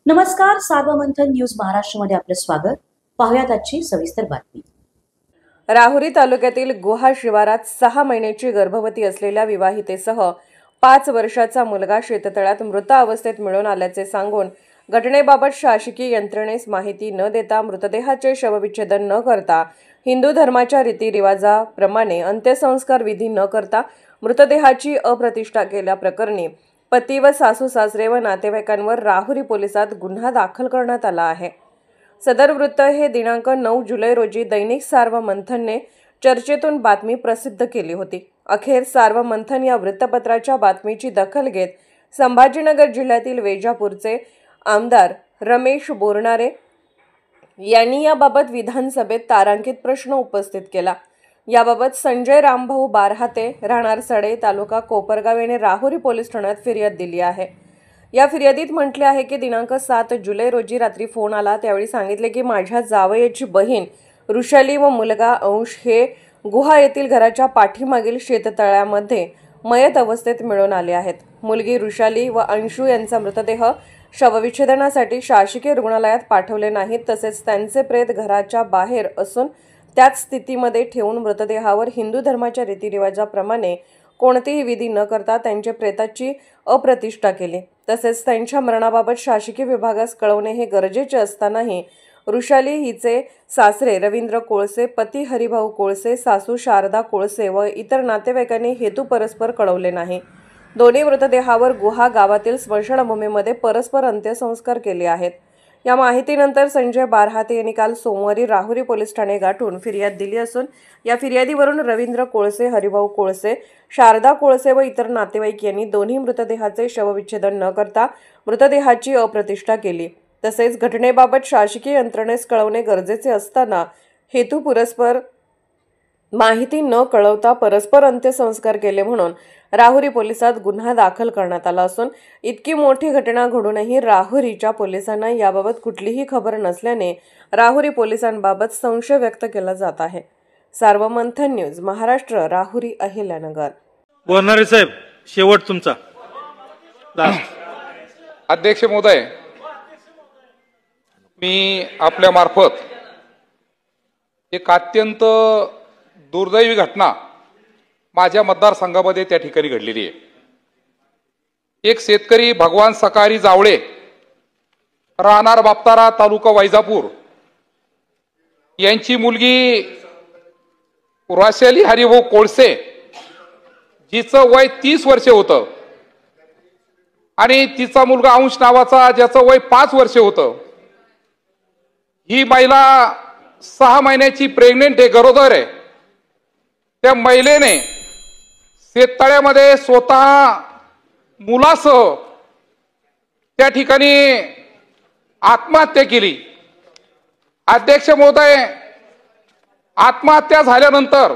नमस्कार, सार्वमंथन न्यूज महाराष्ट्रमध्ये आपले स्वागत। पाहुयात आजची सविस्तर बातमी। राहुरी तालुक्यातील गुहा शिवारात 6 महिन्याची गर्भवती असलेल्या विवाहितेसह 5 वर्षाचा मुलगा शेततळ्यात मृत अवस्थेत मिळून आल्याचे सांगून घटनेबाबत शासकीय यंत्रणेस माहिती न देता मृतदेहाचे शवविच्छेदन न करता हिंदू धर्माच्या रीतिरिवाजाप्रमाणे अंत्यसंस्कार विधी न करता मृतदेहाची अप्रतिष्ठा केल्याप्रकरणी पती व सासू सासरे व नातेवाईकांवर राहुरी पोलिसात गुन्हा दाखल करण्यात आला आहे। सदर वृत्त हे दिनांक 9 जुलै रोजी दैनिक सार्वमंथनने चर्चेतून बातमी प्रसिद्ध केली होती। अखेर सार्वमंथन या वृत्तपत्राच्या बातमीची दखल घेत संभाजीनगर जिल्ह्यातील वेजापूरचे आमदार रमेश बोरनारे यांनी याबाबत विधानसभेत तारांकित प्रश्न उपस्थित केला। याबाबत संजय रामभाऊ बारहाते राहणार सडे तालुका कोपरगाव यांनी राहुरी पोलीस ठाण्यात फिर्याद दिली आहे। या फिर्यादीत म्हटले आहे की दिनांक 7 जुलै रोजी रात्री फोन आला, त्यावेळी सांगितले की माझ्या जावयाची बहीण ऋषाली व मुलगा अंश हे गुहा येथील घराच्या पाठीमागील शेततळ्यामध्ये मयत अवस्थेत मिळून आले आहेत। मुलगी ऋषाली व अंशू यांचा मृतदेह शवविच्छेदनासाठी शासकीय रुग्णालयात पाठवले नाहीत, तसेच त्यांचे प्रेत घराच्या बाहेर असून त्याच स्थितीमध्ये ठेवून मृतदेहावर हिंदू धर्माच्या रीतिरिवाजाप्रमाणे कोणतेही विधी न करता त्यांच्या प्रेताची अप्रतिष्ठा केली। तसेच त्यांच्या मरणाबाबत शासकीय विभागास कळवणे हे गरजेचे असतानाही ऋषाली हिचे सासरे रवींद्र कोळसे, पती हरिभाऊ कोळसे, सासू शारदा कोळसे व इतर नातेवाईकांनी हेतू परस्पर कळवले नाही। दोन्ही मृतदेहावर गुहा गावातील स्मशानभूमीमध्ये परस्पर अंत्यसंस्कार केले आहेत। या माहितीनंतर संजय बारहाते यांनी काल सोमवारी राहुरी पोलीस ठाणे गाठून फिर्याद दिली असून या फिर्यादीवरून रवींद्र कोळसे, हरिभाऊ कोळसे, शारदा कोळसे व इतर नातेवाईक यांनी दोन्ही मृतदेहाचे शवविच्छेदन न करता मृतदेहाची अप्रतिष्ठा केली। तसेच घटनेबाबत शासकीय यंत्रणेस कळवणे गरजेचे असताना हेतू परस्पर माहिती न कळवता परस्पर अंत्यसंस्कार केले म्हणून राहुरी पोलिसात गुन्हा दाखल करण्यात आला असून इतकी मोठी घटना घडूनही राहुरीच्या पोलिसांना याबाबत कुठलीही खबर नसल्याने राहुरी पोलिसांबाबत संशय व्यक्त केला जात आहे। सार्वमंथन न्यूज महाराष्ट्र, राहुरी, अहिल्यानगर। बोरनारे साहेब, शेवट तुमचा अध्यक्ष महोदय, मी आपल्या मार्फत एक अत्यंत दुर्दैवी घटना माझ्या मतदारसंघामध्ये त्या ठिकाणी घडलेली आहे। एक शेतकरी भगवान सकारी जावळे राहणार बाप्तारा तालुका वैजापूर यांची मुलगी ऋषाली हरिभाऊ कोळसे जिचं वय 30 वर्षे होतं आणि तिचा मुलगा अंश नावाचा ज्याचं वय 5 वर्षे होतं। ही महिला 6 महिन्याची प्रेग्नेंट आहे, गरोदर आहे। त्या महिलेने शेततळ्यामध्ये स्वतः मुलासह त्या ठिकाणी आत्महत्या केली। अध्यक्ष महोदय, आत्महत्या झाल्यानंतर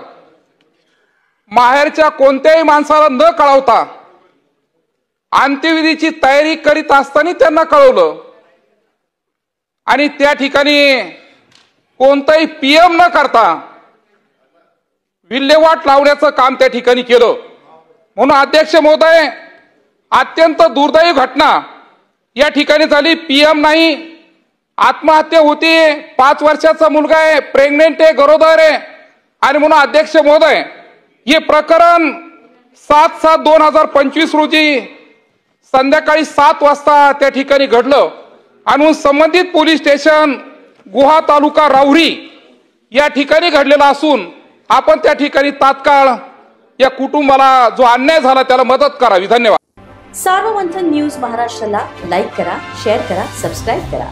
माहेरच्या कोणत्याही माणसाला न कळवता अंत्यविधीची तयारी करीत असताना त्यांना कळवलं आणि त्या ठिकाणी कोणताही पीएम न करता विल्हेवाट लावण्याचं काम त्या ठिकाणी केलं। म्हणून अध्यक्ष महोदय, अत्यंत दुर्दैवी घटना या ठिकाणी झाली। पीएम नाही, आत्महत्या होती, 5 वर्षाचा मुलगा आहे, प्रेग्नेंट आहे, गरोदर आहे। आणि म्हणून अध्यक्ष महोदय, हे प्रकरण 7/7/2025 रोजी संध्याकाळी 7 वाजता त्या ठिकाणी घडलं आणि संबंधित पोलीस स्टेशन गुहा तालुका राहुरी या ठिकाणी घडलेलं असून आपण त्या ठिकाणी तात्काळ या कुटुंबाला जो अन्याय झाला त्याला मदत करावी। धन्यवाद। सार्वमंथन न्यूज महाराष्ट्राला लाईक करा, शेअर करा, सबस्क्राईब करा।